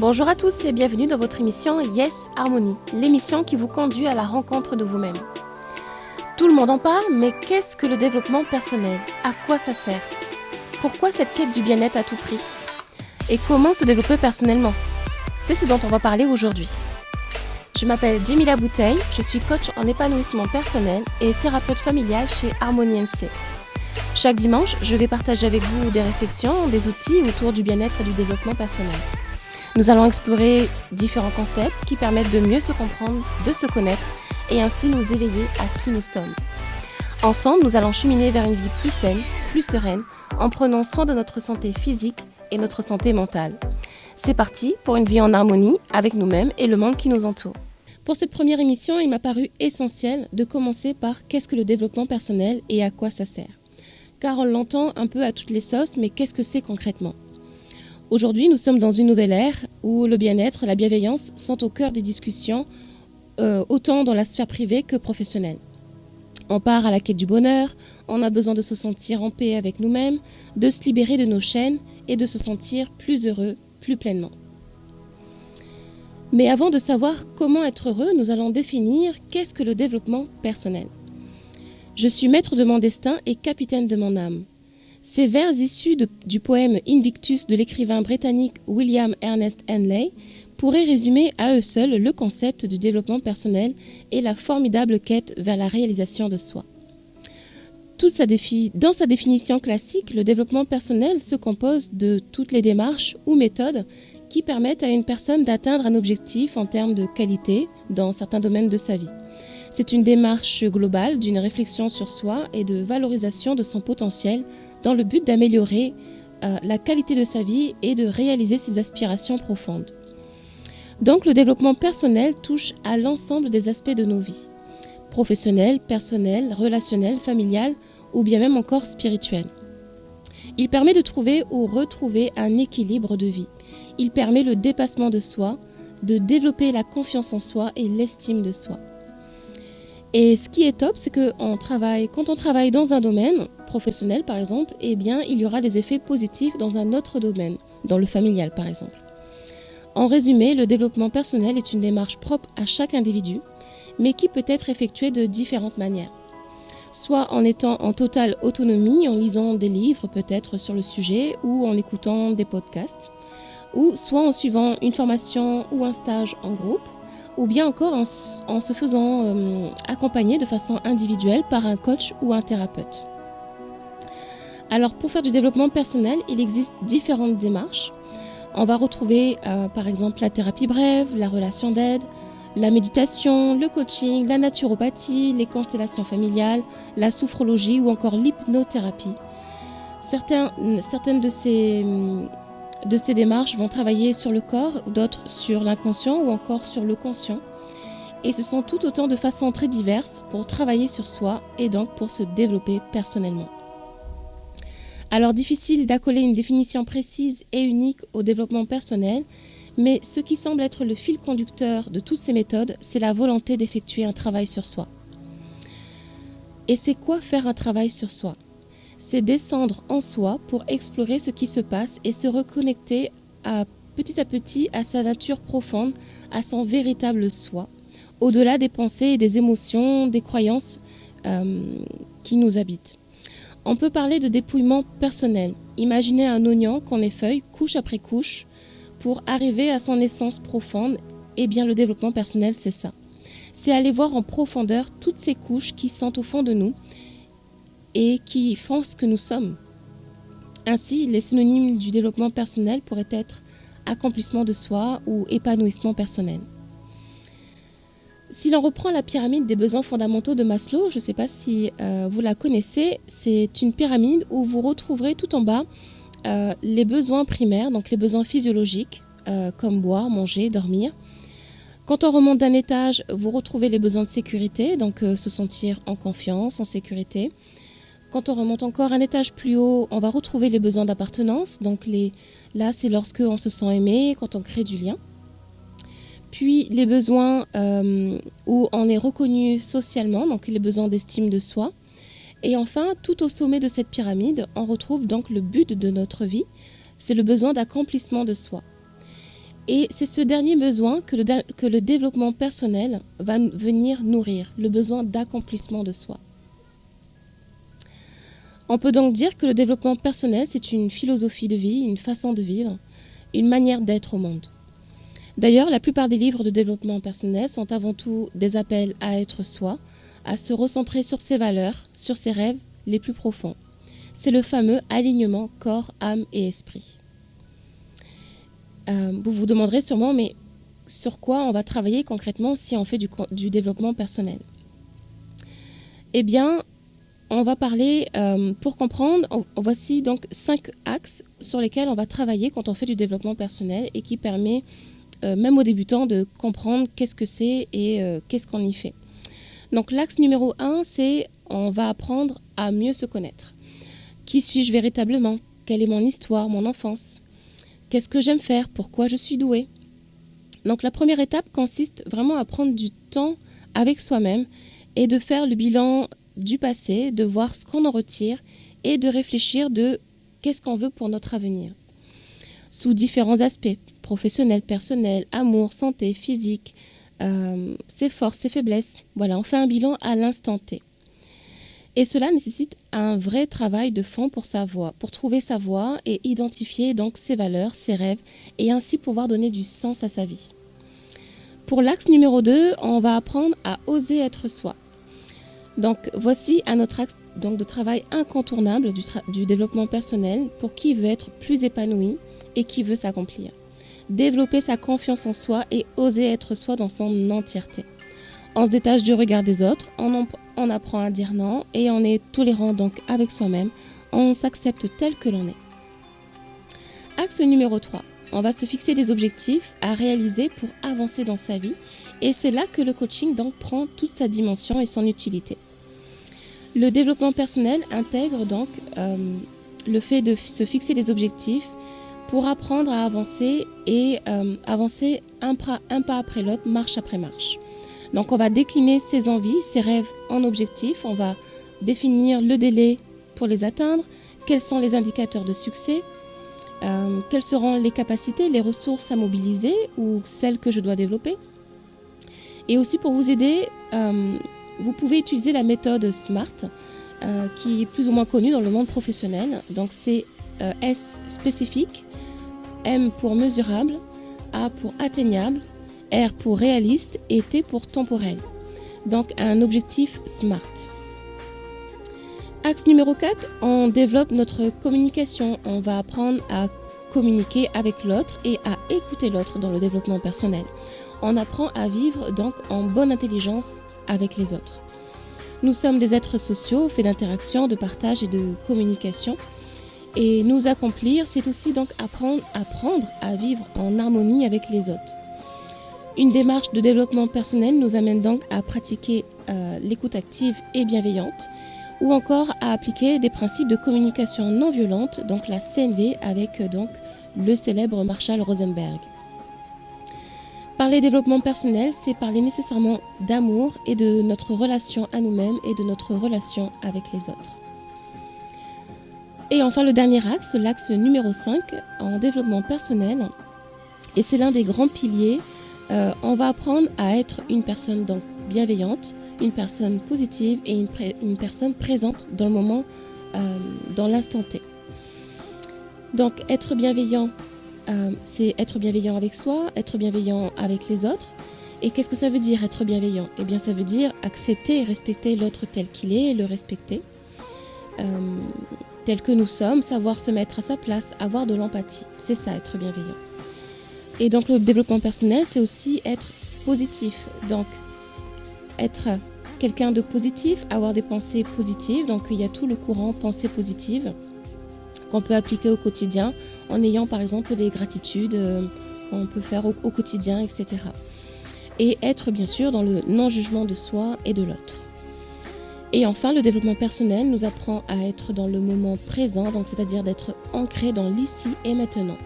Bonjour à tous et bienvenue dans votre émission Yes Harmony, l'émission qui vous conduit à la rencontre de vous-même. Tout le monde en parle, mais qu'est-ce que le développement personnel? À quoi ça sert? Pourquoi cette quête du bien-être à tout prix? Et comment se développer personnellement? C'est ce dont on va parler aujourd'hui. Je m'appelle Jemila Bouteille, je suis coach en épanouissement personnel et thérapeute familial chez Harmony NC. Chaque dimanche, je vais partager avec vous des réflexions, des outils autour du bien-être et du développement personnel. Nous allons explorer différents concepts qui permettent de mieux se comprendre, de se connaître et ainsi nous éveiller à qui nous sommes. Ensemble, nous allons cheminer vers une vie plus saine, plus sereine, en prenant soin de notre santé physique et notre santé mentale. C'est parti pour une vie en harmonie avec nous-mêmes et le monde qui nous entoure. Pour cette première émission, il m'a paru essentiel de commencer par qu'est-ce que le développement personnel et à quoi ça sert. Car on l'entend un peu à toutes les sauces, mais qu'est-ce que c'est concrètement ? Aujourd'hui, nous sommes dans une nouvelle ère où le bien-être, la bienveillance sont au cœur des discussions, autant dans la sphère privée que professionnelle. On part à la quête du bonheur, on a besoin de se sentir en paix avec nous-mêmes, de se libérer de nos chaînes et de se sentir plus heureux, plus pleinement. Mais avant de savoir comment être heureux, nous allons définir qu'est-ce que le développement personnel. Je suis maître de mon destin et capitaine de mon âme. Ces vers issus du poème Invictus de l'écrivain britannique William Ernest Henley pourraient résumer à eux seuls le concept du développement personnel et la formidable quête vers la réalisation de soi. Dans sa définition classique, le développement personnel se compose de toutes les démarches ou méthodes qui permettent à une personne d'atteindre un objectif en termes de qualité dans certains domaines de sa vie. C'est une démarche globale d'une réflexion sur soi et de valorisation de son potentiel dans le but d'améliorer la qualité de sa vie et de réaliser ses aspirations profondes. Donc le développement personnel touche à l'ensemble des aspects de nos vies, professionnels, personnels, relationnels, familiales ou bien même encore spirituels. Il permet de trouver ou retrouver un équilibre de vie. Il permet le dépassement de soi, de développer la confiance en soi et l'estime de soi. Et ce qui est top, c'est que quand on travaille dans un domaine professionnel, par exemple, eh bien, il y aura des effets positifs dans un autre domaine, dans le familial, par exemple. En résumé, le développement personnel est une démarche propre à chaque individu, mais qui peut être effectuée de différentes manières. Soit en étant en totale autonomie, en lisant des livres peut-être sur le sujet, ou en écoutant des podcasts, ou soit en suivant une formation ou un stage en groupe, ou bien encore en se faisant accompagner de façon individuelle par un coach ou un thérapeute. Alors pour faire du développement personnel, il existe différentes démarches. On va retrouver par exemple la thérapie brève, la relation d'aide, la méditation, le coaching, la naturopathie, les constellations familiales, la sophrologie ou encore l'hypnothérapie. Certaines de ces démarches vont travailler sur le corps, d'autres sur l'inconscient ou encore sur le conscient. Et ce sont tout autant de façons très diverses pour travailler sur soi et donc pour se développer personnellement. Alors difficile d'accoler une définition précise et unique au développement personnel, mais ce qui semble être le fil conducteur de toutes ces méthodes, c'est la volonté d'effectuer un travail sur soi. Et c'est quoi faire un travail sur soi ? C'est descendre en soi pour explorer ce qui se passe et se reconnecter petit à petit à sa nature profonde, à son véritable soi, au-delà des pensées et des émotions, des croyances qui nous habitent. On peut parler de dépouillement personnel. Imaginez un oignon qu'on effeuille couche après couche pour arriver à son essence profonde. Eh bien, le développement personnel, c'est ça. C'est aller voir en profondeur toutes ces couches qui sont au fond de nous et qui font ce que nous sommes. Ainsi, les synonymes du développement personnel pourraient être accomplissement de soi ou épanouissement personnel. Si l'on reprend la pyramide des besoins fondamentaux de Maslow, je ne sais pas si vous la connaissez, c'est une pyramide où vous retrouverez tout en bas les besoins primaires, donc les besoins physiologiques, comme boire, manger, dormir. Quand on remonte d'un étage, vous retrouvez les besoins de sécurité, donc se sentir en confiance, en sécurité. Quand on remonte encore un étage plus haut, on va retrouver les besoins d'appartenance. Donc là, c'est lorsque on se sent aimé, quand on crée du lien. Puis les besoins où on est reconnu socialement, donc les besoins d'estime de soi. Et enfin, tout au sommet de cette pyramide, on retrouve donc le but de notre vie, c'est le besoin d'accomplissement de soi. Et c'est ce dernier besoin que le développement personnel va venir nourrir, le besoin d'accomplissement de soi. On peut donc dire que le développement personnel, c'est une philosophie de vie, une façon de vivre, une manière d'être au monde. D'ailleurs, la plupart des livres de développement personnel sont avant tout des appels à être soi, à se recentrer sur ses valeurs, sur ses rêves les plus profonds. C'est le fameux alignement corps, âme et esprit. Vous vous demanderez sûrement, mais sur quoi on va travailler concrètement si on fait du développement personnel? Eh bien, on va parler, pour comprendre, voici donc 5 axes sur lesquels on va travailler quand on fait du développement personnel et qui permet, même aux débutants, de comprendre qu'est-ce que c'est et qu'est-ce qu'on y fait. Donc l'axe numéro 1, c'est on va apprendre à mieux se connaître. Qui suis-je véritablement? Quelle est mon histoire, mon enfance? Qu'est-ce que j'aime faire? Pourquoi je suis douée? Donc la première étape consiste vraiment à prendre du temps avec soi-même et de faire le bilan du passé, de voir ce qu'on en retire et de réfléchir de qu'est-ce qu'on veut pour notre avenir. Sous différents aspects, professionnels, personnels, amour, santé, physique, ses forces, ses faiblesses. Voilà, on fait un bilan à l'instant T. Et cela nécessite un vrai travail de fond pour sa voie, pour trouver sa voie et identifier donc ses valeurs, ses rêves et ainsi pouvoir donner du sens à sa vie. Pour l'axe numéro 2, on va apprendre à oser être soi. Donc voici un autre axe donc, de travail incontournable du développement personnel pour qui veut être plus épanoui et qui veut s'accomplir. Développer sa confiance en soi et oser être soi dans son entièreté. On se détache du regard des autres, on apprend à dire non et on est tolérant donc avec soi-même, on s'accepte tel que l'on est. Axe numéro 3, on va se fixer des objectifs à réaliser pour avancer dans sa vie et c'est là que le coaching donc prend toute sa dimension et son utilité. Le développement personnel intègre donc le fait de se fixer des objectifs pour apprendre à avancer et avancer un pas après l'autre, marche après marche. Donc on va décliner ses envies, ses rêves en objectifs, on va définir le délai pour les atteindre, quels sont les indicateurs de succès, quelles seront les capacités, les ressources à mobiliser ou celles que je dois développer. Et aussi pour vous aider, vous pouvez utiliser la méthode SMART qui est plus ou moins connue dans le monde professionnel. Donc c'est S spécifique, M pour mesurable, A pour atteignable, R pour réaliste et T pour temporel. Donc un objectif SMART. Axe numéro 4, on développe notre communication. On va apprendre à communiquer avec l'autre et à écouter l'autre dans le développement personnel. On apprend à vivre donc en bonne intelligence avec les autres. Nous sommes des êtres sociaux, faits d'interaction, de partage et de communication. Et nous accomplir, c'est aussi donc apprendre à vivre en harmonie avec les autres. Une démarche de développement personnel nous amène donc à pratiquer l'écoute active et bienveillante ou encore à appliquer des principes de communication non violente, donc la CNV avec donc le célèbre Marshall Rosenberg. Parler développement personnel, c'est parler nécessairement d'amour et de notre relation à nous-mêmes et de notre relation avec les autres. Et enfin le dernier axe, l'axe numéro 5 en développement personnel, et c'est l'un des grands piliers. On va apprendre à être une personne donc bienveillante, une personne positive et une personne présente dans le moment, dans l'instant T. Donc être bienveillant, c'est être bienveillant avec soi, être bienveillant avec les autres. Et qu'est-ce que ça veut dire être bienveillant? Eh bien ça veut dire accepter et respecter l'autre tel qu'il est et le respecter. Tel que nous sommes, savoir se mettre à sa place, avoir de l'empathie. C'est ça être bienveillant. Et donc le développement personnel, c'est aussi être positif. Donc être quelqu'un de positif, avoir des pensées positives. Donc il y a tout le courant pensée positive qu'on peut appliquer au quotidien en ayant par exemple des gratitudes qu'on peut faire au quotidien, etc. Et être bien sûr dans le non-jugement de soi et de l'autre. Et enfin, le développement personnel nous apprend à être dans le moment présent, donc c'est-à-dire d'être ancré dans l'ici et maintenant.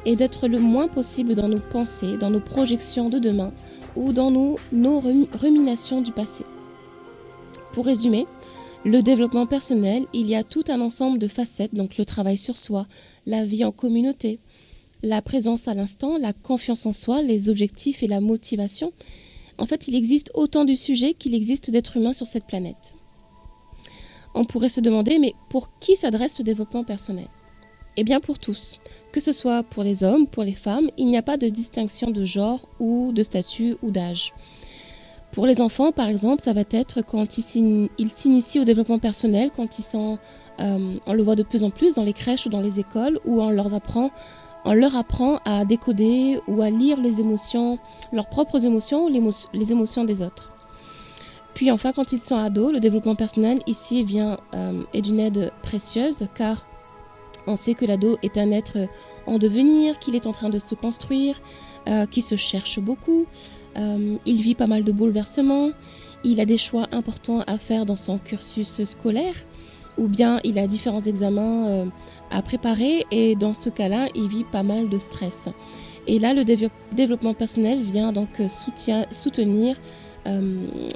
Et d'être le moins possible dans nos pensées, dans nos projections de demain ou dans nos ruminations du passé. Pour résumer, le développement personnel, il y a tout un ensemble de facettes, donc le travail sur soi, la vie en communauté, la présence à l'instant, la confiance en soi, les objectifs et la motivation. En fait, il existe autant de sujets qu'il existe d'êtres humains sur cette planète. On pourrait se demander, mais pour qui s'adresse le développement personnel ? Eh bien pour tous, que ce soit pour les hommes, pour les femmes, il n'y a pas de distinction de genre ou de statut ou d'âge. Pour les enfants, par exemple, ça va être quand ils s'initient au développement personnel, quand on le voit de plus en plus dans les crèches ou dans les écoles, où on leur apprend à décoder ou à lire les émotions, leurs propres émotions ou les émotions des autres. Puis enfin, quand ils sont ados, le développement personnel ici est d'une aide précieuse, car on sait que l'ado est un être en devenir, qu'il est en train de se construire, qui se cherche beaucoup. Il vit pas mal de bouleversements. Il a des choix importants à faire dans son cursus scolaire, ou bien il a différents examens à préparer, et dans ce cas-là, il vit pas mal de stress. Et là, le développement personnel vient donc soutenir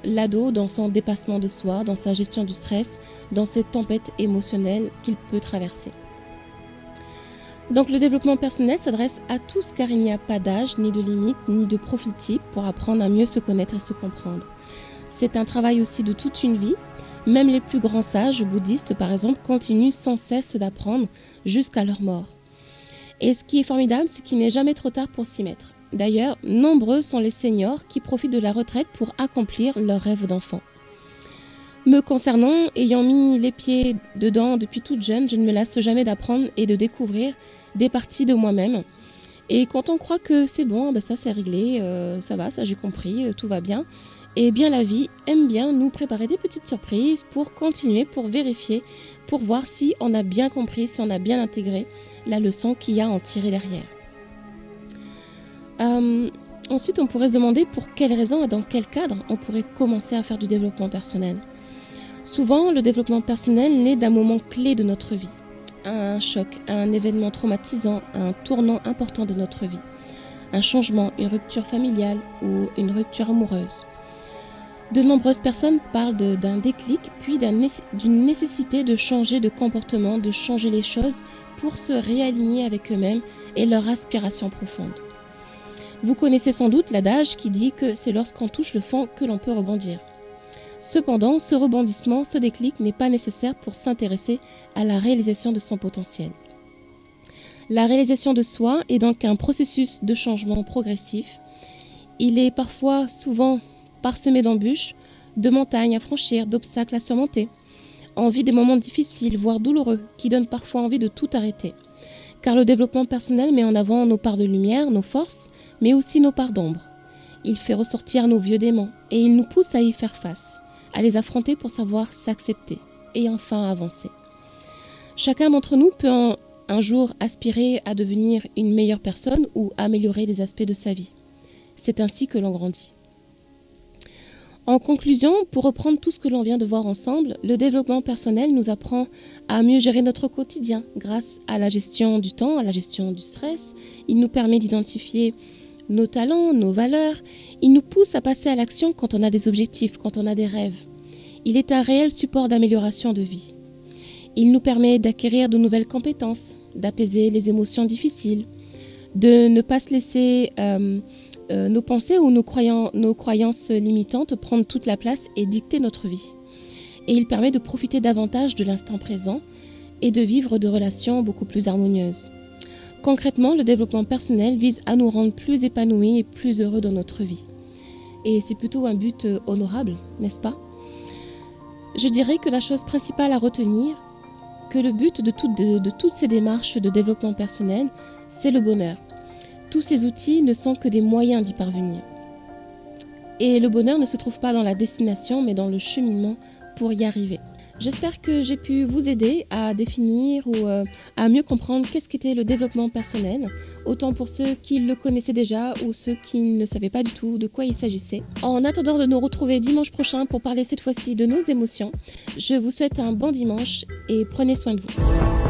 l'ado dans son dépassement de soi, dans sa gestion du stress, dans cette tempête émotionnelle qu'il peut traverser. Donc le développement personnel s'adresse à tous, car il n'y a pas d'âge, ni de limite, ni de profil type pour apprendre à mieux se connaître et se comprendre. C'est un travail aussi de toute une vie. Même les plus grands sages bouddhistes, par exemple, continuent sans cesse d'apprendre jusqu'à leur mort. Et ce qui est formidable, c'est qu'il n'est jamais trop tard pour s'y mettre. D'ailleurs, nombreux sont les seniors qui profitent de la retraite pour accomplir leurs rêves d'enfant. Me concernant, ayant mis les pieds dedans depuis toute jeune, je ne me lasse jamais d'apprendre et de découvrir des parties de moi-même. Et quand on croit que c'est bon, ça c'est réglé, ça va, ça j'ai compris, tout va bien, et bien la vie aime bien nous préparer des petites surprises pour continuer, pour vérifier, pour voir si on a bien compris, si on a bien intégré la leçon qu'il y a à en tirer derrière. Ensuite, on pourrait se demander pour quelles raisons et dans quel cadre on pourrait commencer à faire du développement personnel. Souvent, le développement personnel naît d'un moment clé de notre vie, un choc, un événement traumatisant, un tournant important de notre vie, un changement, une rupture familiale ou une rupture amoureuse. De nombreuses personnes parlent d'un déclic, puis d'une nécessité de changer de comportement, de changer les choses pour se réaligner avec eux-mêmes et leurs aspirations profondes. Vous connaissez sans doute l'adage qui dit que c'est lorsqu'on touche le fond que l'on peut rebondir. Cependant, ce rebondissement, ce déclic n'est pas nécessaire pour s'intéresser à la réalisation de son potentiel. La réalisation de soi est donc un processus de changement progressif. Il est souvent parsemé d'embûches, de montagnes à franchir, d'obstacles à surmonter. On vit des moments difficiles, voire douloureux, qui donnent parfois envie de tout arrêter. Car le développement personnel met en avant nos parts de lumière, nos forces, mais aussi nos parts d'ombre. Il fait ressortir nos vieux démons et il nous pousse à y faire face, à les affronter pour savoir s'accepter et enfin avancer. Chacun d'entre nous peut un jour aspirer à devenir une meilleure personne ou améliorer des aspects de sa vie. C'est ainsi que l'on grandit. En conclusion, pour reprendre tout ce que l'on vient de voir ensemble, le développement personnel nous apprend à mieux gérer notre quotidien grâce à la gestion du temps, à la gestion du stress. Il nous permet d'identifier nos talents, nos valeurs. Il nous pousse à passer à l'action quand on a des objectifs, quand on a des rêves. Il est un réel support d'amélioration de vie. Il nous permet d'acquérir de nouvelles compétences, d'apaiser les émotions difficiles, de ne pas se laisser nos pensées ou nos croyances limitantes prendre toute la place et dicter notre vie. Et il permet de profiter davantage de l'instant présent et de vivre de relations beaucoup plus harmonieuses. Concrètement, le développement personnel vise à nous rendre plus épanouis et plus heureux dans notre vie. Et c'est plutôt un but honorable, n'est-ce pas ? Je dirais que la chose principale à retenir, que le but de toutes ces démarches de développement personnel, c'est le bonheur. Tous ces outils ne sont que des moyens d'y parvenir. Et le bonheur ne se trouve pas dans la destination, mais dans le cheminement pour y arriver. J'espère que j'ai pu vous aider à définir ou à mieux comprendre qu'est-ce qu'était le développement personnel, autant pour ceux qui le connaissaient déjà ou ceux qui ne savaient pas du tout de quoi il s'agissait. En attendant de nous retrouver dimanche prochain pour parler cette fois-ci de nos émotions, je vous souhaite un bon dimanche et prenez soin de vous.